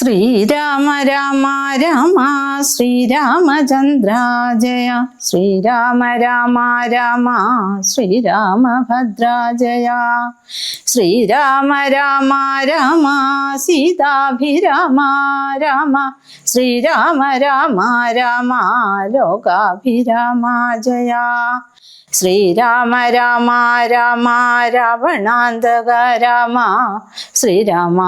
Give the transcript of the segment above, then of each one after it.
ശ്രീരാമ രാമ രാമ ശ്രീരാമചന്ദ്ര ജയ ശ്രീരാമ രാമ രാമ ശ്രീരാമഭദ്ര ജയ ശ്രീരാമ രാമ രാമ സീതാഭിരാമ രാമ ശ്രീരാമ രാമ രാമ ലോകാഭിരാമ ജയ ശ്രീരാമ രാമ രാമ രാവണാന്തക രാമ ശ്രീരാമ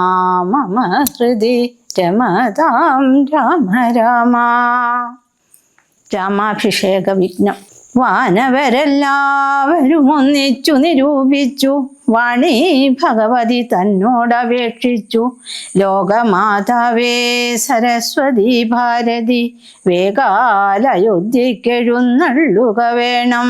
മമ ഹൃദി രമതാം രാമ രാമ. രാമാഭിഷേക വിഘ്നം. വാനവരെല്ലാവരും ഒന്നിച്ചു നിരൂപിച്ചു, വാണി ഭഗവതി തന്നോടപേക്ഷിച്ചു. ലോകമാതാവേ സരസ്വതി ഭാരതി, വേഗാലയോധ്യക്കെഴുന്നള്ളുക വേണം.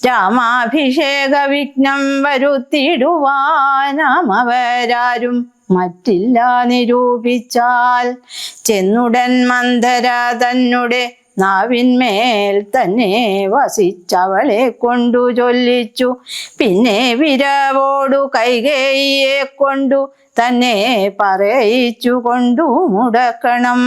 രാമാഭിഷേക വിഘ്നം വരുത്തിടുവാനാമവരാരും മറ്റില്ല നിരൂപിച്ചാൽ. ചെന്നുടൻ മന്ദര തന്നെ നാവിന്മേൽ തന്നെ വസിച്ചവളെ കൊണ്ടു ചൊല്ലിച്ചു. പിന്നെ വിരവോടു കൈകേയിയെ കൊണ്ടു തന്നെ പറയിച്ചു കൊണ്ടു മുടക്കണം.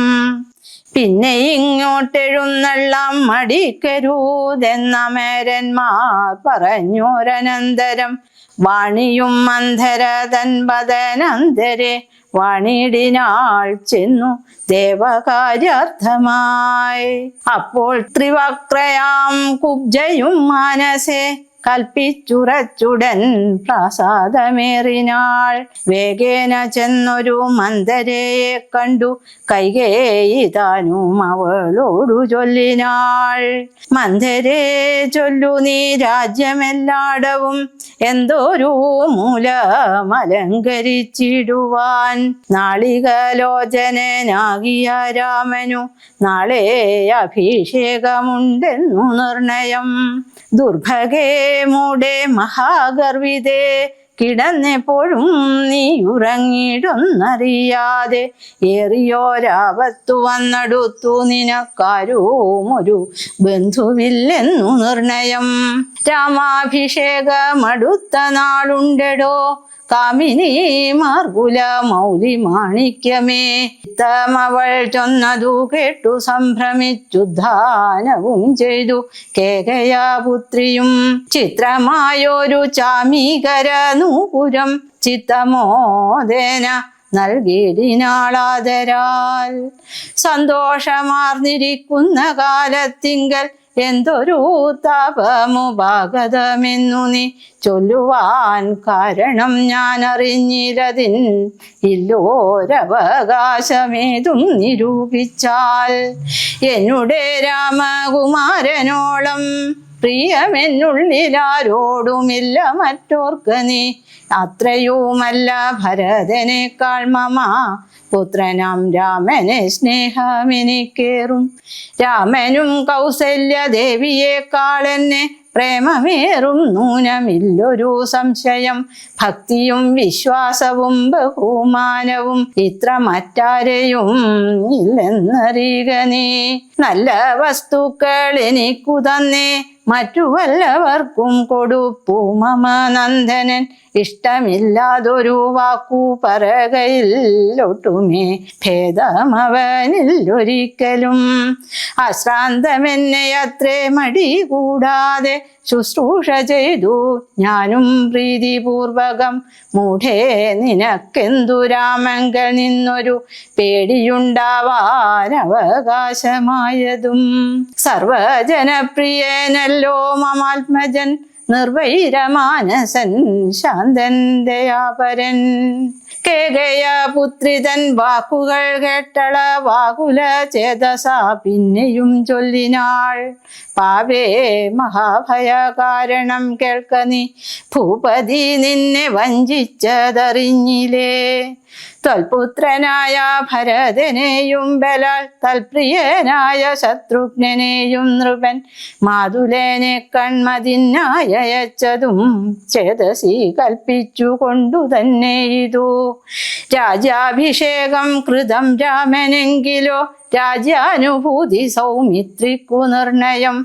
പിന്നെ ഇങ്ങോട്ടെഴുന്നള്ളാം മടിക്കരുതെന്നമേരന്മാർ പറഞ്ഞോരനന്തരം. വാണിയും മന്ധര തൻ വദനന്തരെ വാണിടിനാൾ ചെന്നു ദേവകാര്യാർത്ഥമായി. അപ്പോൾ ത്രിവക്രയാം കുബ്ജയും മാനസേ കൽപ്പിച്ചുറച്ചുടൻ പ്രാസാദമേറിനാൾ. വേഗേന ചെന്നൊരു മന്ദരയെ കണ്ടു കൈകേയി താനും അവളോടു ചൊല്ലിനാൾ. മന്ദരേ ചൊല്ലു നീ രാജ്യമെല്ലാടവും എന്തോരു മൂലമലങ്കരിച്ചിടുവാൻ. നാളികലോചനാകിയ രാമനു നാളെ അഭിഷേകമുണ്ടെന്നു നിർണയം. ദുർഭഗേ മൂടെ മഹാഗർവിതേ കിടന്നെപ്പോഴും നീ ഉറങ്ങിടുന്നറിയാതെ. ഏറിയോരാപത്തു വന്നടുത്തു നിനക്കാരും ഒരു ബന്ധുവില്ലെന്നു നിർണയം. രാമാഭിഷേകമടുത്ത നാളുണ്ടെടോ കാമിനി മാർഗുല മൗലി മാണിക്യമേ. ഇത്തമവൾ ചൊന്നതു കേട്ടു സംഭ്രമിച്ചുദ്ധാനവും ചെയ്തു കേകയാപുത്രിയും. ചിത്രമായൊരു ചാമീകര നൂപുരം ചിത്തമോദേന നൽകിടിനാളാദരാൽ. സന്തോഷമാർന്നിരിക്കുന്ന കാലത്തിങ്കൽ എന്തൊരു താപമുപാഗതമെന്നു നീ ചൊല്ലുവാൻ കാരണം ഞാൻ അറിഞ്ഞില്ലതിൻ. ഇല്ലോരവകാശമേതും നിരൂപിച്ചാൽ. എന്നുടെ രാമകുമാരനോളം പ്രിയമെന്നുള്ളിലാരോടുമില്ല മറ്റോർക്ക് നീ. അത്രയുമല്ല ഭരതനേക്കാൾ മമ പുത്രനാം രാമനെ സ്നേഹമെനിക്കേറും. രാമനും കൗസല്യദേവിയേക്കാൾ എന്നെ പ്രേമമേറും നൂനമില്ലൊരു സംശയം. ഭക്തിയും വിശ്വാസവും ബഹുമാനവും ഇത്ര മറ്റാരെയും ഇല്ലെന്നറിയുക നീ. നല്ല വസ്തുക്കൾ എനിക്കു തന്നെ മറ്റു വല്ലവർക്കും കൊടുപ്പു മമ നന്ദനൻ. ഇഷ്ടമില്ലാതൊരു വാക്കു പറകയില്ലൊട്ടുമേ ഭേദമവനില്ലൊരിക്കലും. അശ്രാന്തമെന്നെ അത്രേ മടി കൂടാതെ ശുശ്രൂഷ ചെയ്തു ഞാനും പ്രീതിപൂർവകം. മൂഢേ നിനക്കെന്തു രാമങ്കൽ നിന്നൊരു പേടിയുണ്ടാവാൻ അവകാശമായതും. സർവജനപ്രിയനല്ലോ മമാത്മജൻ, നിർവൈരമാനസൻ ശാന്തൻ ദയാപരൻ. കേകയപുത്രിതൻ വാക്കുകൾ കേട്ടള വാകുല ചേതസ പിന്നെയും ചൊല്ലിനാൾ. പാവേ മഹാഭയ കാരണം കേൾക്ക നീ, ഭൂപതി നിന്നെ വഞ്ചിച്ചതറിഞ്ഞില്ലേ. ത്വൽപുത്രനായ ഭരതനെയും ബലാൽ തൽപ്രിയനായ ശത്രുഘ്നെയും നൃപൻ മാതുലേനെ കൺമതിനായച്ചതും ചേതസി കൽപ്പിച്ചു കൊണ്ടു തന്നെ ഇതു. രാജാഭിഷേകം കൃതം രാമനെങ്കിലോ രാജ്യാനുഭൂതി സൗമിത്രിക്കു നിർണയം.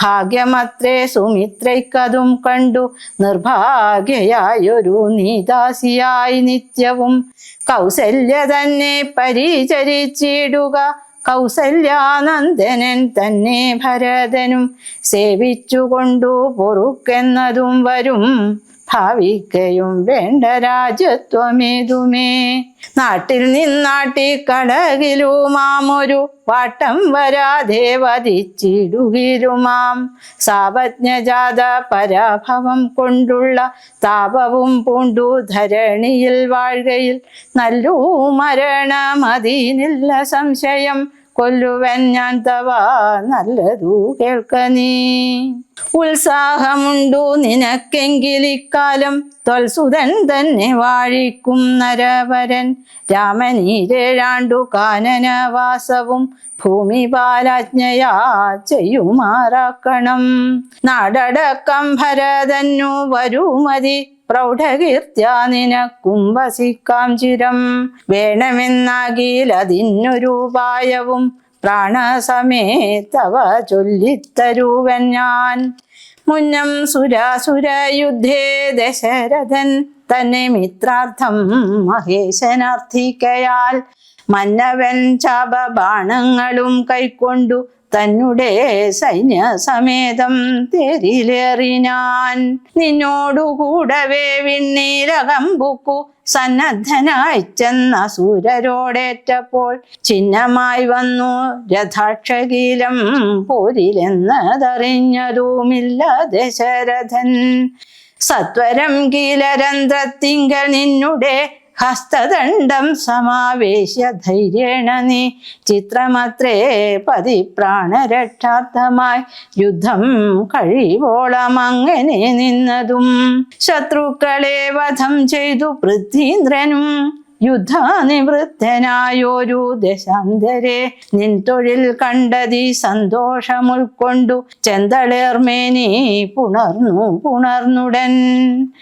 ഭാഗ്യമത്രേ സുമിത്രയ്ക്കതും കണ്ടു നിർഭാഗ്യയായൊരു നീദാസിയായി നിത്യവും. കൗസല്യ തന്നെ പരിചരിച്ചിടുക കൗസല്യാനന്ദനൻ തന്നെ ഭരതനും. സേവിച്ചുകൊണ്ടു പൊറുക്കെന്നതും വരും ഭാവിക്കയും വേണ്ട രാജ്യത്വമേതുമേ. നാട്ടിൽ നിന്നാട്ടിക്കളകിലുമാമൊരു വാട്ടം വരാതെ വധിച്ചിടുകിലുമാം. സാപജ്ഞജാത പരാഭവം കൊണ്ടുള്ള താപവും പൂണ്ടു ധരണിയിൽ വാഴുകയിൽ നല്ലൂ മരണമതിനില്ല സംശയം. കൊല്ലുവൻ ഞാൻ തവ നല്ലതു കേൾക്ക നീ. ഉത്സാഹമുണ്ടു നിനക്കെങ്കിലിക്കാലം ത്വൽസുതൻ തന്നെ വാഴിക്കും നരവരൻ. രാമനീരേഴാണ്ടു കാനനവാസവും ഭൂമിപാലാജ്ഞയാ ചെയ്യുമാറാക്കണം. നാടടക്കം ഭരതന്നു വരുമതി പ്രൗഢകീർത്തിയാ നിനക്കും വസിക്കാം ചിരം. വേണമെന്നാകിലതിനൊരു ഉപായവും പ്രാണസമേതവ ചൊല്ലിത്തരുവൻ ഞാൻ. മുന്നം സുരാസുരയുദ്ധേ ദശരഥൻ തന്നെ മിത്രാർത്ഥം മഹേശനർത്ഥിക്കയാൽ മന്നവൻ ശാപബാണങ്ങളും കൈക്കൊണ്ടു തന്നെ സൈന്യസമേതം തേരിലേറിനാൻ. നിന്നോടുകൂടവേ വിണ്ണീരകമ്പുക്കു സന്നദ്ധനായി ചെന്ന സൂരരോടേറ്റപ്പോൾ ചിഹ്നമായി വന്നു രഥാക്ഷകീലം പോരിലെന്നതറിഞ്ഞതുമില്ല ദശരഥൻ. സത്വരം കീലരന്ധ്രത്തിങ്കൽ നിന്നുടെ ഹസ്തദണ്ഡം സമാവേശ്യ ധൈര്യേണ നീ ചിത്രമത്രേ പതി പ്രാണരക്ഷാർത്ഥമായി യുദ്ധം കഴിവോളം അങ്ങനെ നിന്നതും. ശത്രുക്കളെ വധം ചെയ്തു പൃഥ്വീന്ദ്രനും യുദ്ധാനിവൃത്തനായൊരു ദശാന്തരെ നിൻ തൊഴിൽ കണ്ടതി സന്തോഷമുൾക്കൊണ്ടു ചെന്തളേർമേനി പുണർന്നുടൻ.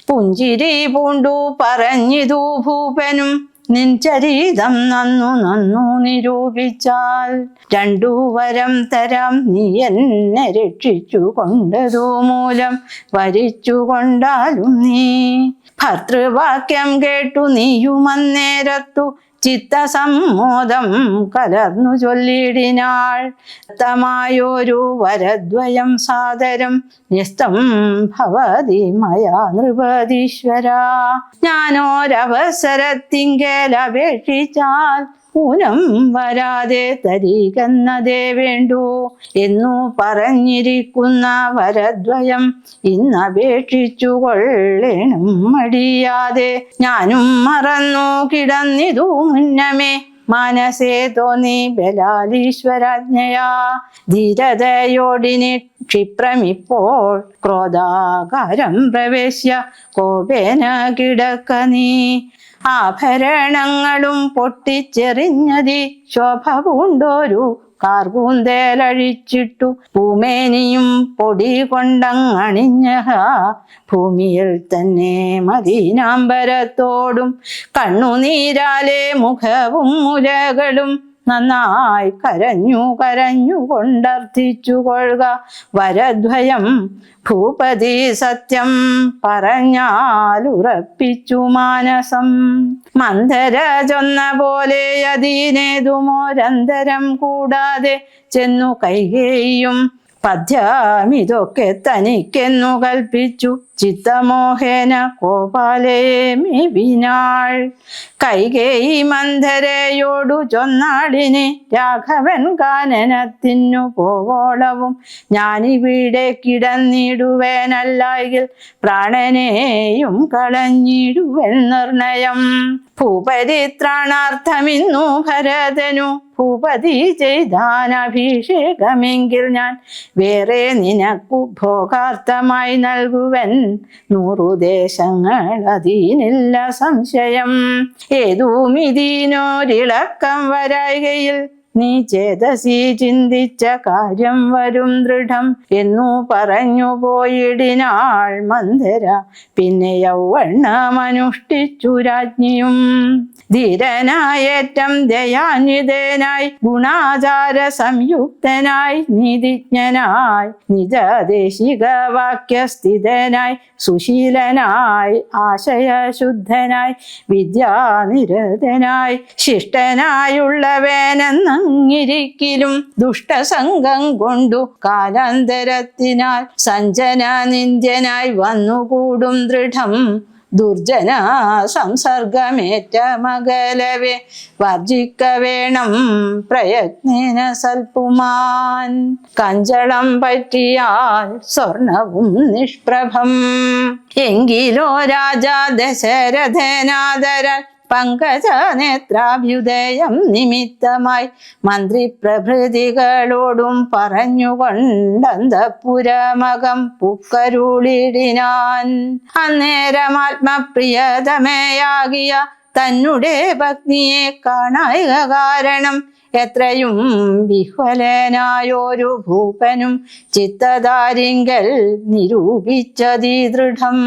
പുഞ്ചിരി പൂണ്ടു പറഞ്ഞിതു ഭൂപനും നിൻ ചരിതം നന്നു നിരൂപിച്ചാൽ. രണ്ടു വരം തരാം നീ എന്നെ രക്ഷിച്ചു കൊണ്ടതു മൂലം വരിച്ചു കൊണ്ടാലും നീ. ഭർതൃവാക്യം കേട്ടു നീയുമന്നേരത്തു ചിത്തസമ്മോദം കലർന്നു ചൊല്ലിടിനാൾ. ത്തമായൊരു വരദ്വയം സാദരം ന്യസ്തം ഭവതി മയാ നൃപതീശ്വര. ഞാനോരവസരത്തിങ്കലപേക്ഷിച്ചാൽ ഊനം വരാതെ തരികെന്നതേ വേണ്ടു എന്നു പറഞ്ഞിരിക്കുന്ന വരദ്വയം ഇന്നപേക്ഷിച്ചു കൊള്ളേണം മടിയാതെ. ഞാനും മറന്നു കിടന്നിതു മുന്നമേ മനസ്സേ തോന്നി ബലാലീശ്വരാജ്ഞയാ. ധീരതയോടിനി ക്ഷിപ്രമിപ്പോൾ ക്രോധാകാരം പ്രവേശ്യ കോപേന കിടക്ക നീ. ആഭരണങ്ങളും പൊട്ടിച്ചെറിഞ്ഞതി ശോഭ പൂണ്ടോരു കാർകൂന്തേലഴിച്ചിട്ടു ഭൂമേനിയും പൊടി കൊണ്ടങ്ങണിഞ്ഞ ഭൂമിയിൽ തന്നെ മദീനാംബരത്തോടും കണ്ണുനീരാലെ മുഖവും മുലകളും നന്നായി കരഞ്ഞു കൊണ്ടർത്ഥിച്ചു കൊള്ളുക വരദ്വയം. ഭൂപതി സത്യം പറഞ്ഞാലുറപ്പിച്ചു മാനസം. മന്ധര ചൊന്ന പോലെ അതീനേതുമോരന്തരം കൂടാതെ ചെന്നു കൈകേയും പദ്യമിതൊക്കെ തനിക്കെന്നു കൽപ്പിച്ചു ചിത്തമോഹേന കോപാലേ മേവിനാൾ. കൈകേയി മന്ധരയോടു ചൊന്നാളിനെ രാഘവൻ കാനനത്തിനു പോവോളവും ഞാനിവിടെ കിടന്നിടുവേനല്ലായെങ്കിൽ പ്രാണനെയും കളഞ്ഞിടുവൻ നിർണയം. ഭൂപരിത്രാണാർത്ഥമിന്നു ഭരതനു ഭൂപതി ചെയ്താനഭിഷേകമെങ്കിൽ ഞാൻ വേറെ നിനക്കു ഭോഗാർത്ഥമായി നൽകുവൻ 100 ദേശങ്ങൾ അതിനില്ല സംശയം. ഏതുമിതിനോരിളക്കം വരായികയിൽ നീ ചേതസി ചിന്തിച്ച കാര്യം വരും ദൃഢം എന്നു പറഞ്ഞു പോയിടിനാൾ മന്ധര. പിന്നെ യൗവണ്ണമനുഷ്ഠിച്ചു രാജ്ഞിയും ധീരനായേറ്റം ദയാന്വിതനായി ഗുണാചാര സംയുക്തനായി നീതിജ്ഞനായി നിജദേശിക വാക്യസ്ഥിതനായി സുശീലനായി ആശയശുദ്ധനായി വിദ്യാനിരതനായി ശിഷ്ടനായുള്ളവേനെന്നങ്ങിരിക്കിലും ദുഷ്ടസംഗം കൊണ്ടു കാലാന്തരത്തിനാൽ സഞ്ജന നിന്ദ്യനായി വന്നുകൂടും ദൃഢം ദുർജന സംസർഗമേറ്റ മകലവേ വർജിക്ക വേണം പ്രയത്നേന സൽപുമാൻ. കഞ്ചളം പറ്റിയാൽ സ്വർണവും നിഷ്പ്രഭം എങ്കിലോ രാജാ ദശരഥനാദര പങ്കജ നേത്രാഭ്യുദയം നിമിത്തമായി മന്ത്രിപ്രഭൃതികളോടും പറഞ്ഞുകൊണ്ടന്തപുരമകം പുക്കരുളിടിനാൻ. അന്നേരമാത്മപ്രിയതമേയാകിയ തന്നെ പത്നിയെ കാണായ കാരണം എത്രയും വിഹ്വലനായൊരു ഭൂപനും ചിത്തദാരിങ്കൽ നിരൂപിച്ചതീ ദൃഢം.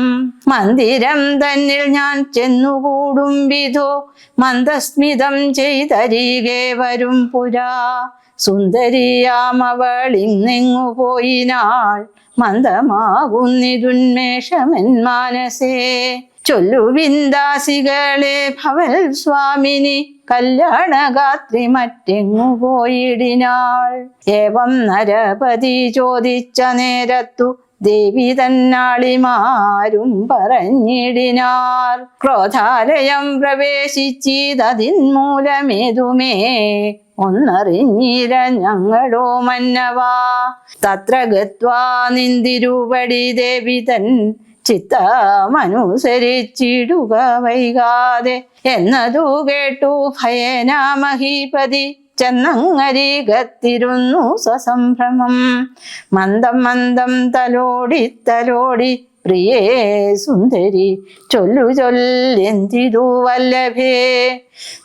മന്ദിരം തന്നിൽ ഞാൻ ചെന്നുകൂടും വിധോ മന്ദസ്മിതം ചെയ്തരികെ വരും പുരാ. സുന്ദരിയാമവൾ ഇന്നെങ്ങു പോയിനാൾ മന്ദമാകുന്നിതുന്മേഷമെൻ മാനസേ. ചൊല്ലുവിന്ദാസികളെ ഭവൽ സ്വാമിനി കല്യാണഗാത്രി മറ്റെങ്ങു പോയിടിനാൾ. ഏവം നരപതി ചോദിച്ച നേരത്തു ദേവി തന്നാളിമാരും പറഞ്ഞിടിനാർ. ക്രോധാലയം പ്രവേശിച്ചിതതിന്മൂലമേതുമേ ഒന്നറിഞ്ഞിര ഞങ്ങളോ മന്നവാ. തത്ര ഗത്വാ നിന്തിരുവടി ദേവി തൻ ചിത്തമനുസരിച്ചിടുക വൈകാതെ എന്നതു കേട്ടു ഭയേന മഹീപതി ചെന്നങ്ങരികത്തിരുന്നു സസംഭ്രമം. മന്ദം മന്ദം തലോടി പ്രിയേ സുന്ദരി ചൊല്ലു ചൊല്ലെന്തിതു വല്ലഭേ.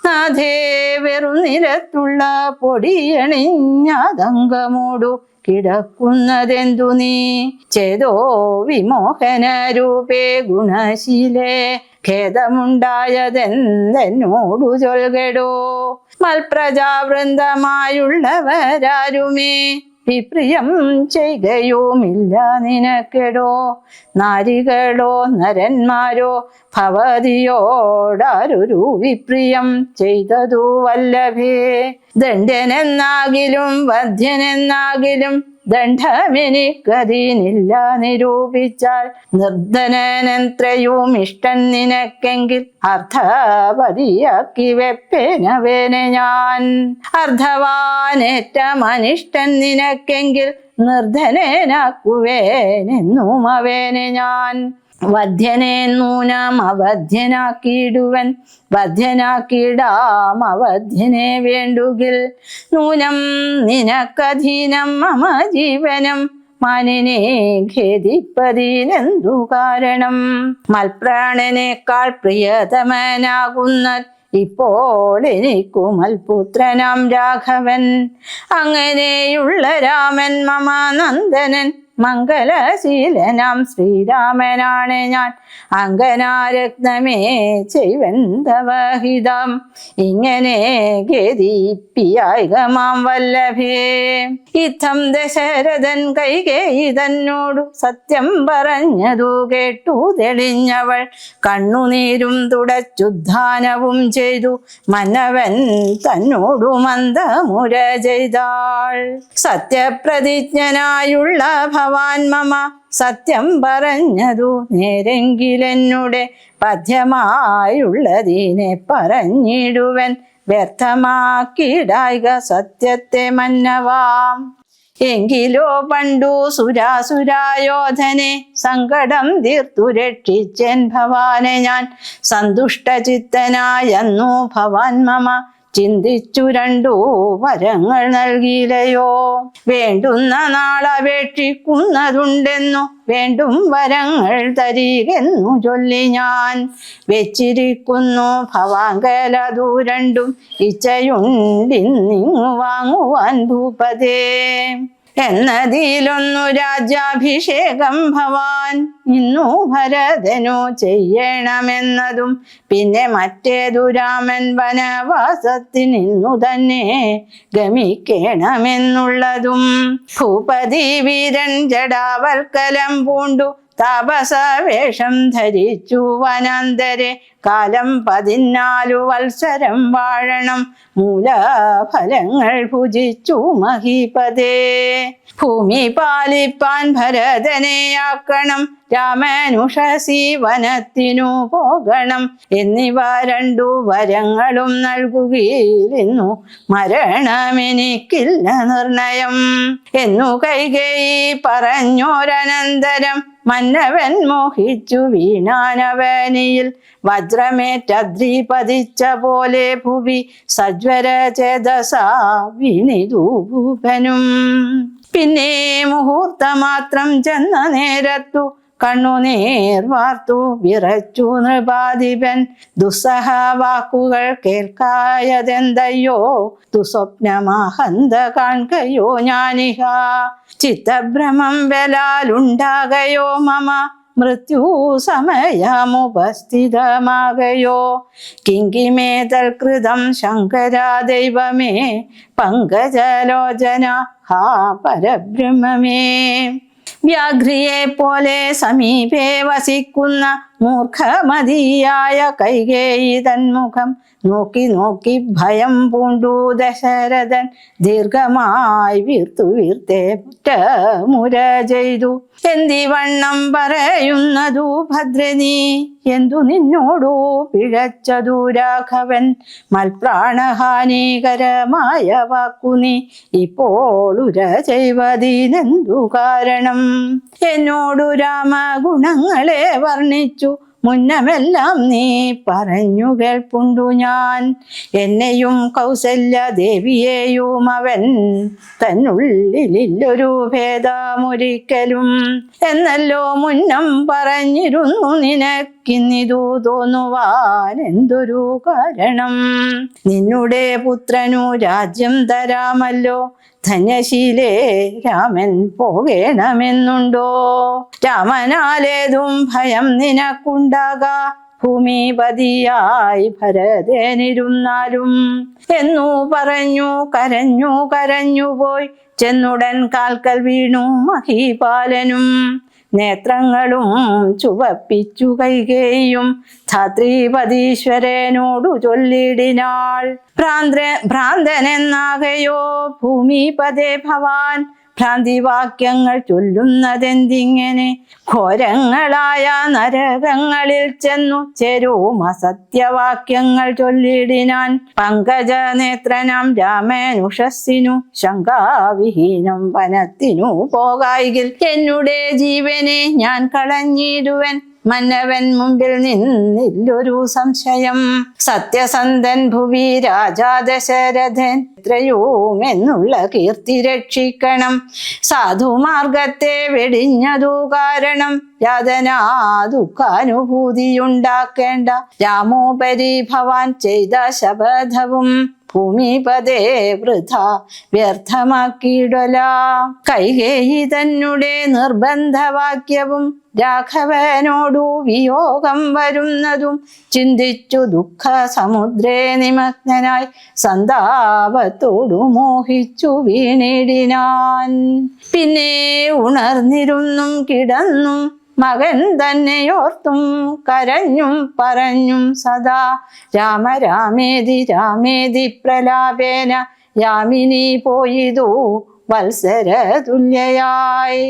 നാഥേ വെറുനിരത്തുള്ള പൊടിയണിഞ്ഞതങ്കമോടു കിടക്കുന്നതെന്തു നീ. ചേതോ വിമോഹന രൂപേ ഗുണശീലേ ഖേദമുണ്ടായതെന്നോടു ചൊൽകടോ. മൽപ്രജാവൃന്ദമായുള്ളവരാരുമേ വിപ്രിയം ചെയ്യുകയുമില്ല നിനക്കെടോ. നാരികളോ നരന്മാരോ ഭവതിയോടാരൊരു വിപ്രിയം ചെയ്തതു വല്ലഭേ. ദണ്ഡനെന്നാകിലും വധ്യനെന്നാകിലും ദണ്ഡമെനിക്കതിനില്ല നിരൂപിച്ചാൽ. നിർദ്ധനനെത്രയും ഇഷ്ടൻ നിനക്കെങ്കിൽ അർത്ഥപതിയാക്കി വെപ്പേനവേനെ ഞാൻ. അർദ്ധവാനേറ്റമനിഷ്ടൻ നിനക്കെങ്കിൽ നിർദ്ധനേനാക്കുവേനെന്നും അവനെ ഞാൻ. വധ്യനെ നൂനം അവധ്യനാക്കിയിടുവൻ വധ്യനാക്കിയിടാം അവധ്യനെ വേണ്ടുകിൽ. നൂനം നിനക്കധീനം മമ ജീവനം മാനിനെ ഖേദിപ്പതിനെന്തു കാരണം. മൽപ്രാണനേക്കാൾ പ്രിയതമനാകുന്ന ഇപ്പോൾ എനിക്കു മൽപുത്രനാം രാഘവൻ. അങ്ങനെയുള്ള രാമൻ മമ നന്ദനൻ മംഗലശീലനാം ശ്രീരാമനാണ് ഞാൻ. അങ്കനാരത്നമേ ചെയ്വന്തവഹിതം ഇങ്ങനെ ഗതിപ്പിയായികമാം വല്ലഭേ. ഇത്തം ദശരഥൻ കൈകേയി തന്നോടു സത്യം പറഞ്ഞതു കേട്ടു തെളിഞ്ഞവൾ കണ്ണുനീരും തുടച്ചുദ്ധാനവും ചെയ്തു മന്നവൻ തന്നോടു മന്ദമുര ചെയ്താൾ. സത്യപ്രതിജ്ഞനായുള്ള ഭവാൻ മമ സത്യം പറഞ്ഞതു നേരെങ്കിലെന്നുടെ പഥ്യമായുള്ളതിനെ പറഞ്ഞിടുവൻ വ്യർത്ഥമാക്കിയിടായിക സത്യത്തെ മന്നവാം. എങ്കിലോ പണ്ടു സുരാസുരായോധനെ സങ്കടം തീർത്തു രക്ഷിച്ചൻ ഭവാനെ ഞാൻ. സന്തുഷ്ടചിത്തനായെന്നു ഭവാൻ മമ ചിന്തിച്ചു രണ്ടു വരങ്ങൾ നൽകിയില്ലയോ. വേണ്ടുന്ന നാളപേക്ഷിക്കുന്നതുണ്ടെന്നു വേണ്ടും വരങ്ങൾ തരികെന്നു ചൊല്ലി ഞാൻ വെച്ചിരിക്കുന്നു ഭവാങ്കലതു രണ്ടും ഇച്ഛയുണ്ടിന്നിങ്ങു വാങ്ങുവാൻ ഭൂപതേ. എന്നതിലൊന്നു രാജ്യാഭിഷേകം ഭവാൻ ഇന്നു ഭരതനു ചെയ്യണമെന്നതും പിന്നെ മറ്റേതു രാമൻ വനവാസത്തിനിന്നു തന്നെ ഗമിക്കണമെന്നുള്ളതും. ഭൂപതി വീരൻ ജടാവൽക്കലം പൂണ്ടു താപസവേഷം ധരിച്ചു വനാന്തരെ കാലം 14 വത്സരം വാഴണം മൂലഫലങ്ങൾ ഭുജിച്ചു മഹീപതേ. ഭൂമി പാലിപ്പാൻ ഭരതനെയാക്കണം രാമനുഷസി വനത്തിനു പോകണം എന്നിവ രണ്ടു വരങ്ങളും നൽകുകയില്ലെന്നു മരണമെനിക്കില്ല നിർണയം എന്നു കൈകേയി പറഞ്ഞോരനന്തരം മന്നവൻ മോഹിച്ചു വീണാനവനിയിൽ വജ്രമേറ്റദ്രി പതിച്ച പോലെ ഭുവി സജ്വര ചേതസാ വീണിതു ഭൂപനും. പിന്നെ മുഹൂർത്തമാത്രം ചെന്ന നേരത്തു കണ്ണുനീർ വാർത്തു വിറച്ചു നൃപാധിപൻ. ദുസ്സഹ വാക്കുകൾ കേൾക്കായതെന്തയ്യോ ദുസ്വപ്നമാഹന്ത കാൺകയോ ഞാനിഹ. ചിത്തഭ്രമം വലാലുണ്ടാകയോ മമ മൃത്യു സമയമുപസ്ഥിതമാകയോ. കിങ്കിമേതൽ കൃതം ശങ്കരാ ദൈവമേ പങ്കജലോചന ഹാ പരബ്രഹ്മമേ. വ്യാഘ്രിയെ പോലെ സമീപേ വസിക്കുന്ന മൂർഖമതിയായ കൈകേയി തന്മുഖം നോക്കി നോക്കി ഭയം പൂണ്ടു ദശരഥൻ ദീർഘമായി വീർത്തേ മുര ചെയ്തു. എന്തിവണ്ണം പറയുന്നതു ഭദ്രനീ എന്തു നിന്നോടു പിഴച്ചതു രാഘവൻ മൽപ്രാണഹാനികരമായ വാക്കുനീ ഇപ്പോൾ ഉര ചെയ്വതിനെന്തു കാരണം. എന്നോടു രാമഗുണങ്ങളെ വർണ്ണിച്ചു മുന്നമെല്ലാം നീ പറഞ്ഞു കേൾപ്പുണ്ടു ഞാൻ. എന്നെയും കൗസല്യ ദേവിയെയും അവൻ തന്നുള്ളിലൊരു ഭേദമൊരിക്കലും എന്നല്ലോ മുന്നം പറഞ്ഞിരുന്നു. നിനക്കിന്നിതു തോന്നുവാൻ എന്തൊരു കാരണം. നിന്നുടെ പുത്രനു രാജ്യം തരാമല്ലോ ധന്യശീലേ രാമൻ പോകേണമെന്നുണ്ടോ. രാമനാലേതും ഭയം നിനക്കുണ്ടാകാ ഭൂമിപതിയായി ഭരതനിരുന്നാലും എന്നു പറഞ്ഞു കരഞ്ഞു പോയി ചെന്നുടൻ കാൽക്കൽ വീണു മഹീപാലനും. നേത്രങ്ങളും ചുവപ്പിച്ചു കൈകേയും ധാത്രീപതീശ്വരനോടു ചൊല്ലിടിനാൾ. ഭ്രാന്തനെന്നാകയോ ഭൂമിപതേ ഭവാൻ ഭ്രാന്തിവാക്യങ്ങൾ ചൊല്ലുന്നതെന്തിങ്ങനെ. ഘോരങ്ങളായ നരകങ്ങളിൽ ചെന്നു ചേരും അസത്യവാക്യങ്ങൾ ചൊല്ലിടിനാൻ. പങ്കജനേത്രനാം രാമനുഷസ്സിനു ശങ്കാവിഹീനം വനത്തിനു പോകായിൽ എന്നുടെ ജീവനെ ഞാൻ കളഞ്ഞിടുവൻ മന്നവൻ മുമ്പിൽ നിന്നില്ലൊരു സംശയം. സത്യസന്ധൻ ഭുവി രാജാ ദശരഥൻ എത്രയും എന്നുള്ള കീർത്തി രക്ഷിക്കണം. സാധുമാർഗത്തെ വെടിഞ്ഞതു കാരണം യാതനാ ദുഃഖാനുഭൂതിയുണ്ടാക്കേണ്ട. രാമോപരി ഭവാൻ ചെയ്ത ശപഥവും ഭൂമിപതേ വൃഥ വ്യർത്ഥമാക്കിയിടല. കൈകേയി തന്നെ നിർബന്ധവാക്യവും രാഘവനോടു വിയോഗം വരുന്നതും ചിന്തിച്ചു ദുഃഖ സമുദ്രേ നിമഗ്നനായി സന്താപത്തോടു മോഹിച്ചു വീണിടിനാൻ. പിന്നെ ഉണർന്നിരുന്നും കിടന്നും മകൻ തന്നെയോർത്തും കരഞ്ഞും പറഞ്ഞും സദാ രാമ രാമേതി രാമേതി പ്രലാപേന യാമിനി പോയിതു വത്സര തുല്യയായി.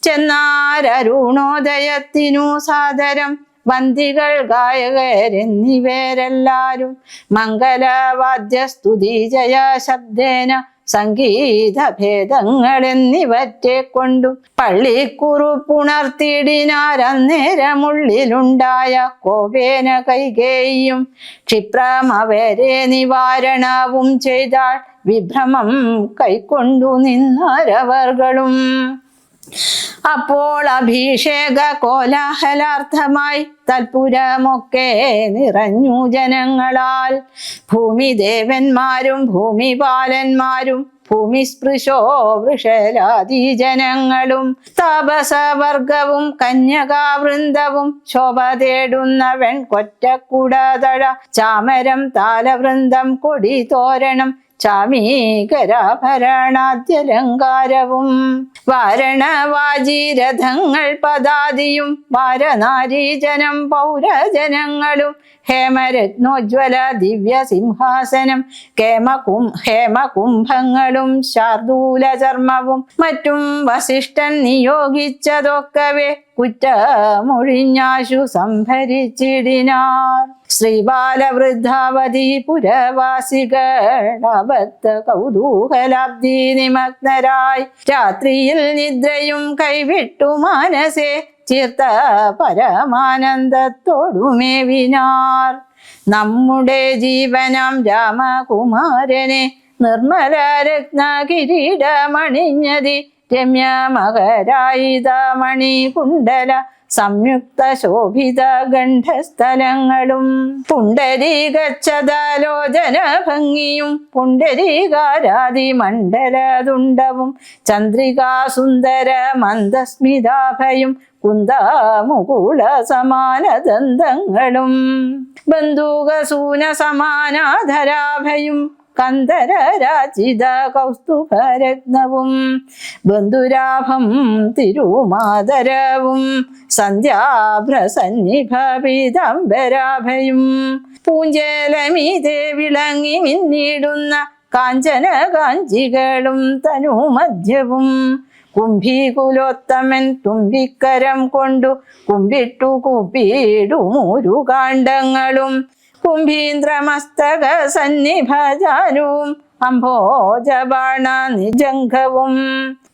ചെന്നാരരുണോദയത്തിനു സാദരം വന്ദികൾ ഗായകരെന്നിവരെല്ലാരും മംഗളവാദ്യസ്തുതി ജയ ശബ്ദേന സംഗീത ഭേദങ്ങൾ എന്നിവറ്റെ കൊണ്ടു പള്ളിക്കുറുപ്പുണർത്തിയിടിനാരന്നേരമുള്ളിലുണ്ടായ കോപേന കൈകേയും ക്ഷിപ്രം അവരെ നിവാരണവും ചെയ്താൾ വിഭ്രമം കൈക്കൊണ്ടു നിന്നരവർകളും. അപ്പോൾ അഭിഷേക കോലാഹലാർത്ഥമായി തൽപുരമൊക്കെ നിറഞ്ഞു ജനങ്ങളാൽ. ഭൂമിദേവന്മാരും ഭൂമിപാലന്മാരും ഭൂമിസ്പൃശോ വൃഷലാദി ജനങ്ങളും താപസവർഗവും കന്യകാവൃന്ദവും ശോഭ തേടുന്ന വെൺകൊറ്റക്കുടതഴ ചാമരം താലവൃന്ദം കൊടി തോരണം ചാമീകരാഭരണാദ്യലങ്കാരവും വാരണവാജീരഥങ്ങൾ പദാദിയും വാരനാരീജനം പൗരജനങ്ങളും ഹേമരത്നോജ്വല ദിവ്യ സിംഹാസനം ഹേമകുംഭങ്ങളും ശാർദൂല ചർമ്മവും മറ്റും വസിഷ്ഠൻ നിയോഗിച്ചതൊക്കവേ കുറ്റമൊഴിഞ്ഞാശു സംഭരിച്ചിടിനാർ. ശ്രീബാലവൃദ്ധാവധി പുരവാസികളാപത്ത് കൗതൂഹലാബ്ദി നിമഗ്നരായി രാത്രിയിൽ നിദ്രയും കൈവിട്ടു മാനസേ ചീർത്ത പരമാനന്ദത്തോടുമേവിനാർ. നമ്മുടെ ജീവനാം രാമകുമാരനെ നിർമ്മല രത്ന കിരീടമണിഞ്ഞതി രമ്യമകരായുധമണി കുണ്ടല സംയുക്ത ശോഭിത ഗണ്ഡസ്ഥലങ്ങളും പുണ്ടരീകച്ഛദാലോചന ഭംഗിയും പുണ്ടരീകാരാദി മണ്ഡലതുണ്ടവും ചന്ദ്രികാസുന്ദര മന്ദസ്മിതാഭയും കുന്ദമുകുള സമാനദന്തങ്ങളും ബന്ധുകസൂന സമാനാധരാഭയും കന്ദരരാജിത കൗസ്തുഭരത്നവും ബന്ധുരാഭം തിരുമാതരവും സന്ധ്യാഭ്രസന്നിഭപീതാംബരാഭയും പൂഞ്ചേലമീതേ വിളങ്ങി മിന്നിടുന്ന കാഞ്ചന കാഞ്ചികളും തനുമധ്യവും കുംഭീകുലോത്തമൻ തുമ്പിക്കരം കൊണ്ടു കുമ്പിട്ടു കൂപ്പിടുമൂരു കാണ്ഡങ്ങളും കുംഭീന്ദ്രമസ്തക സന്നിഭജാനുവും അംഭോജബാണ നിജംഘവും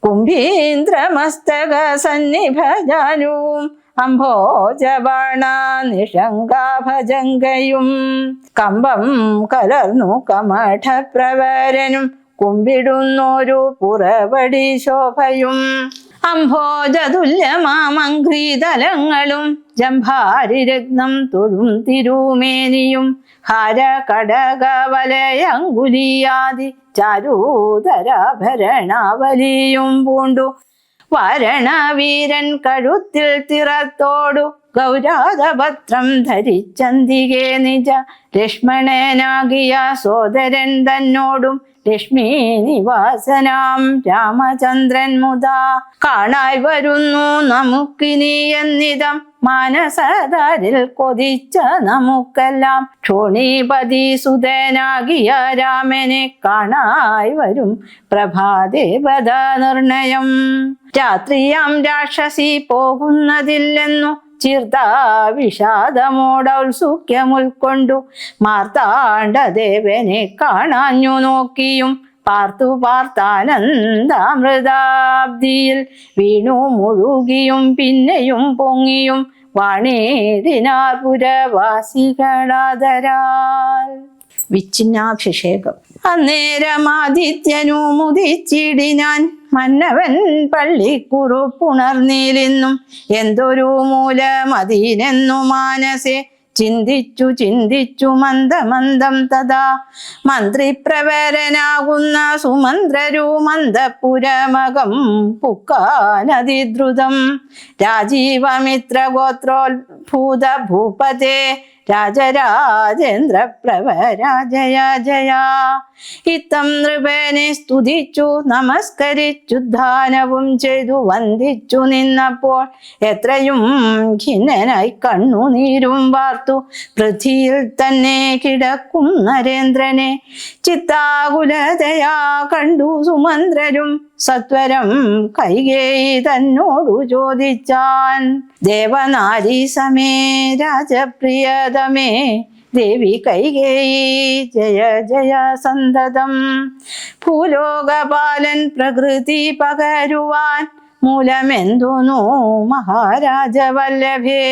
കുംഭീന്ദ്രമസ്തക സന്നിഭജാനുവും അംഭോജബാണ നിഷങ്കാഭജങ്കയും കമ്പം കലർന്നു കമഠപ്രവരനും കുമ്പിടുന്നൊരു പുറവടി ശോഭയും അംഭോജതുല്യമാമംഘ്രീതലങ്ങളും ജംഭാരിരത്നം തൊഴും തിരുമേനിയും ഹാര കടക വലയങ്കുലിയാദി ചാരൂതരാഭരണാവലിയും പൂണ്ടു വാരണവീരൻ കഴുത്തിൽ തിറത്തോടു ഗൗരാതപത്രം ധരിച്ചന്തികെ നിജ ലക്ഷ്മണനാകിയ സോദരൻ തന്നോടും ലക്ഷ്മി നിവാസനാം രാമചന്ദ്രൻ മുതാ കാണായി വരുന്നു നമുക്കിനി എന്നിതം മാനസതാരിൽ കൊതിച്ച നമുക്കെല്ലാം ക്ഷോണീപതി സുതനാകിയ രാമനെ കാണായി വരും പ്രഭാദേവത നിർണയം രാത്രിയാം രാക്ഷസി പോകുന്നതില്ലെന്നു ചീർത്ത വിഷാദമോടൗത്സുഖ്യമുൾക്കൊണ്ടു മാർത്താണ്ഡദേവനെ കാണാഞ്ഞു നോക്കിയും പാർത്തു പാർത്താനന്ദാമൃതാബ്ദിയിൽ വീണു മുഴുകിയും പിന്നെയും പൊങ്ങിയും വാണീടിനാർ പുരവാസികളാദരാൽ. വിച്ചിന്നാഭിഷേകം. അന്നേരമാദിത്യനു മുദിച്ചിടിനാൻ മന്നവൻ പള്ളിക്കുറുപ്പുണർന്നിലിന്നും എന്തൊരു മൂലമതീനെന്നു മാനസേ ചിന്തിച്ചു ചിന്തിച്ചു മന്ദമന്ദം തഥാ മന്ത്രിപ്രവരനാകുന്ന സുമന്ത്രരു മന്ദപുരമകം പുക്കാനതിദ്രുതം രാജീവമിത്രഗോത്രോത്ഭൂത ഭൂപതേ രാജരാജേന്ദ്ര പ്രവര ജയ ജയ. ഇത്തം നൃപനെ സ്തുതിച്ചു നമസ്കരിച്ചു ധാനവും ചെയ്തു വന്ദിച്ചു നിന്നപ്പോൾ എത്രയും ഖിന്നനായി കണ്ണുനീരും വാർത്തു പൃഥ്വിയിൽ തന്നെ കിടക്കും നരേന്ദ്രനെ ചിത്താകുലതയാ കണ്ടു സുമന്ത്രരും സത്വരം കൈകേയി തന്നോടു ചോദിച്ചാൻ ദേവനാരി സമേ രാജപ്രിയതമേ ദേവി കൈകേയി ജയ ജയ സന്തതം. ഭൂലോകപാലൻ പ്രകൃതി പകരുവാൻ മൂലമെന്തുന്നു മഹാരാജവല്ലഭേ.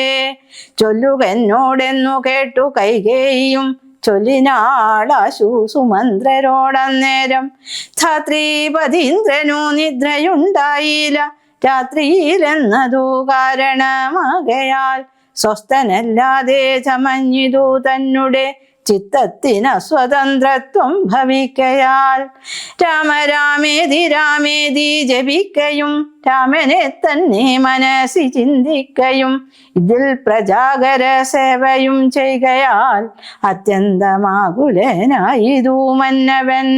ചൊല്ലുകെന്നോടെന്നു കേട്ടു കൈകേയിയും ചൊല്ലിനാളാശു സുമന്ത്രരോടന്നേരം. ധാത്രീപതീന്ദ്രനു നിദ്രയുണ്ടായില്ല രാത്രിയിലെന്നതു കാരണമാകയാൽ സ്വസ്ഥനല്ലാതെ ചമഞ്ഞിതു തന്നെ ചിത്തത്തിന് സ്വതന്ത്രത്വം ഭവിക്കയാൽ. രാമരാമേതി രാമേതി ജപിക്കയും രാമനെ തന്നെ മനസ്സി ചിന്തിക്കയും ഇതിൽ പ്രജാകര സേവയും ചെയ്കയാൽ അത്യന്തമാകുലനായിതു മന്നവൻ.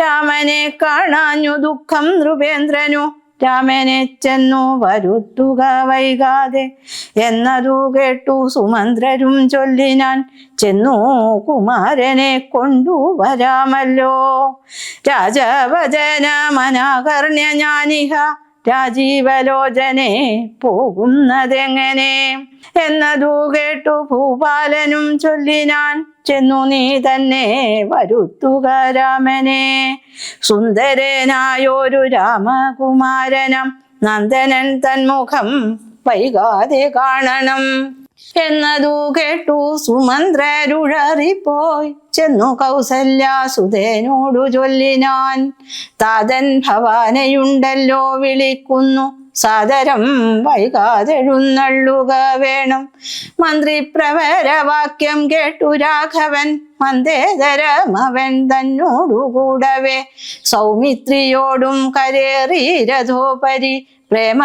രാമനെ കാണാഞ്ഞു ദുഃഖം നൃപേന്ദ്രനു രാമനെ ചെന്നു വരുത്തുക വൈകാതെ എന്നതു കേട്ടു സുമന്ത്രരും ചൊല്ലിനാൻ ചെന്നു കുമാരനെ കൊണ്ടുവരാമല്ലോ. രാജവചന മനാകർണ്യ ഞാനിഹ രാജീവലോചനെ പോകുന്നതെങ്ങനെ എന്നതു കേട്ടു ഭൂപാലനും ചൊല്ലിനാൻ ചെന്നു നീ തന്നെ വരുത്തുക രാമനെ. സുന്ദരനായൊരു രാമകുമാരനം നന്ദനൻ തന്മുഖം വൈകാതെ കാണണം എന്നതു കേട്ടു സുമന്ത്രരുഴറിപ്പോയി ചെന്നു കൗസല്യാസുതേനോടു ചൊല്ലിനാൻ. താതൻ ഭവാനയുണ്ടല്ലോ വിളിക്കുന്നു സാദരം വൈകാതെഴുന്നള്ളുക വേണം. മന്ത്രിപ്രവരവാക്യം കേട്ടു രാഘവൻ മന്ദേതരമവൻ തന്നോടുകൂടവേ സൗമിത്രിയോടും കരേറി രഥോപരി പ്രേമ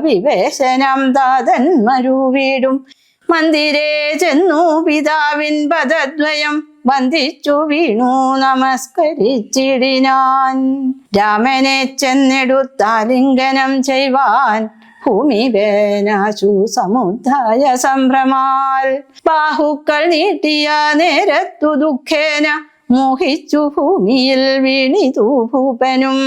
വിവേശനം താതൻ മരുവീടും. മന്ദിരേ ചെന്നു പിതാവിൻ പദദ്വയം വന്ദിച്ചു വീണു നമസ്കരിച്ചിടിനാൻ. രാമനെ ചെന്നെടുത്താലിംഗനം ചെയ്വാൻ ഭൂമിവേനാശു സമുദ്ധായ സംഭ്രമാൽ. ബാഹുക്കൾ നീട്ടിയ നേരത്തു ദുഃഖേന മോഹിച്ചു ഭൂമിയിൽ വീണിതു ഭൂപനും.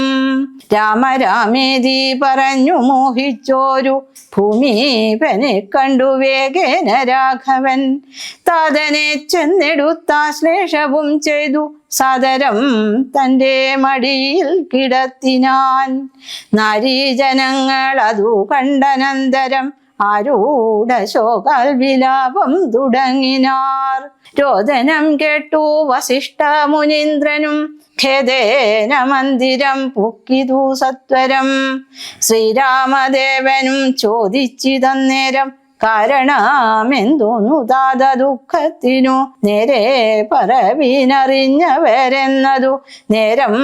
രാമരാമേതി പറഞ്ഞു മോഹിച്ചോരു ഭൂമീപനെ കണ്ടു വേഗേന രാഘവൻ. താതനെ ചെന്നെടുത്താശ്ലേഷവും ചെയ്തു സാദരം തൻ്റെ മടിയിൽ കിടത്തിനാൻ. നാരീജനങ്ങൾ അതു കണ്ടനന്തരം ആരൂഢ ശോകാൽ വിലാപം തുടങ്ങിനാർ. രോദനം കേട്ടു വസിഷ്ഠ മുനീന്ദ്രനും ഖേദേന മന്ദിരം പൊക്കിതു സത്വരം. ശ്രീരാമദേവനും ചോദിച്ചിതന്നേരം കാരണമെന്തോന്നു താത ദുഃഖത്തിനു നേരെ പറവിനറിഞ്ഞവരെന്നതു നേരം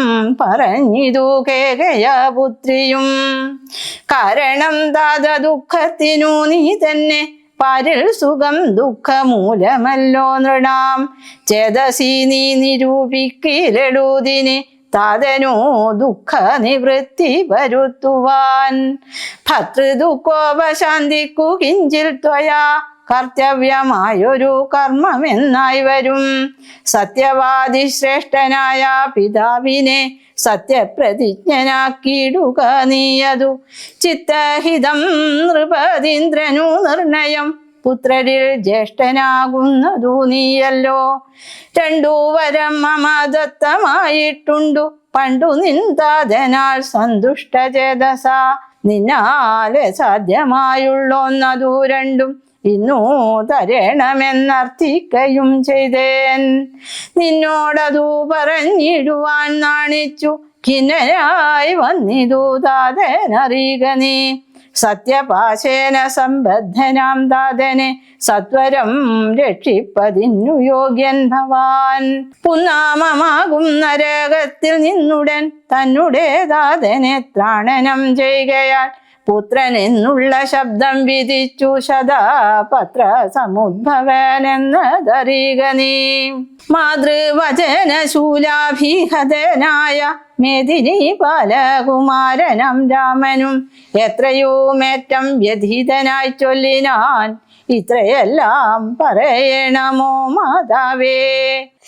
പറഞ്ഞിതു കേകയപുത്രിയും. കാരണം താത ദുഃഖത്തിനു നീ തന്നെ പാരിൽ സുഖം ദുഃഖമൂലമല്ലോ നൃണാം. ചേതസി നീ നിരൂപിക്കിലെടുതിന് താതനോ ദുഃഖ നിവൃത്തി വരുത്തുവാൻ. ഭർതൃദുഃഖോപശാന്തിക്കു കിഞ്ചിൽ ത്വയാ കർത്തവ്യമായൊരു കർമ്മമെന്നായി വരും. സത്യവാദി ശ്രേഷ്ഠനായ പിതാവിനെ സത്യപ്രതിജ്ഞനാക്കിയിടുക നീയതു. ചിത്തഹിതം നൃപതീന്ദ്രനു നിർണയം പുത്രരിൽ ജ്യേഷ്ഠനാകുന്നതു നീയല്ലോ. രണ്ടു വരം മമ ദത്തമായിട്ടുണ്ടു പണ്ടു നിന്താതനാൽ സന്തുഷ്ടചേതസ. നിന്നാലെ സാധ്യമായുള്ളൊന്നതു രണ്ടും ഇന്നു തരണമെന്നർത്ഥിക്കയും ചെയ്തേൻ. നിന്നോടതു പറഞ്ഞിടുവാൻ നാണിച്ചു ഖിന്നനായി വന്നിതു താതനറിയുക നീ. സത്യപാശേന സംബദ്ധനാം താതനെ സത്വരം രക്ഷിപ്പതിന്നു യോഗ്യൻ ഭവാൻ. പുന്നാമമാകും നരകത്തിൽ നിന്നുടൻ തന്നെ താതനെ ത്രാണനം ചെയ്യുകയാൽ പുത്രൻ എന്നുള്ള ശബ്ദം വിധിച്ചു ശതപത്ര സമുദ്ഭവനെന്നതറിയുക നീ. മാതൃവചനശൂലാഭിഹതനായ മേദിനി ബാലകുമാരനം രാമനും എത്രയോ മേറ്റം വ്യഥിതനായി ചൊല്ലിനാൻ ഇത്രയെല്ലാം പറയണമോ മാതാവേ.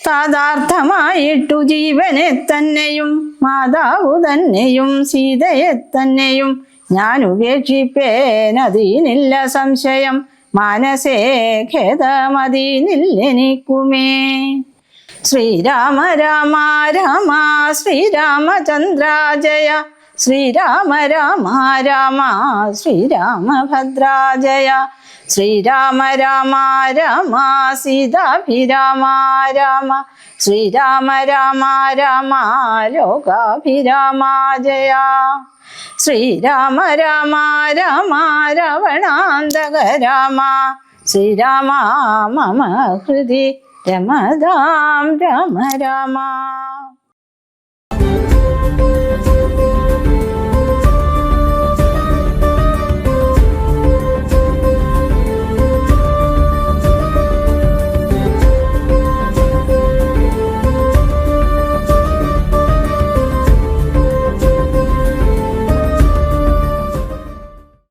സാധാർത്ഥമായിട്ടു ജീവനെ തന്നെയും മാതാവു തന്നെയും സീതയെ തന്നെയും ഞാൻ ഉപേക്ഷിപ്പേനതിനില്ല സംശയം. മാനസേ ഖേദമതിനില്ലെനിക്കുമേ. ശ്രീരാമ രാമ രാമ ശ്രീരാമചന്ദ്ര ജയ, ശ്രീരാമ രാമ രാമ ശ്രീരാമഭദ്ര ജയ, ശ്രീരാമ രാമ രാമ സീതാഭിരാമ രാമ, ശ്രീരാമ രാമ രാമ ലോകാഭിരാമ ജയ, ശ്രീരാമ രാമ രാമ രാവണാന്തക രാമ, ശ്രീരാമ മമ ഹൃദി രമതാം രാമ രാമ.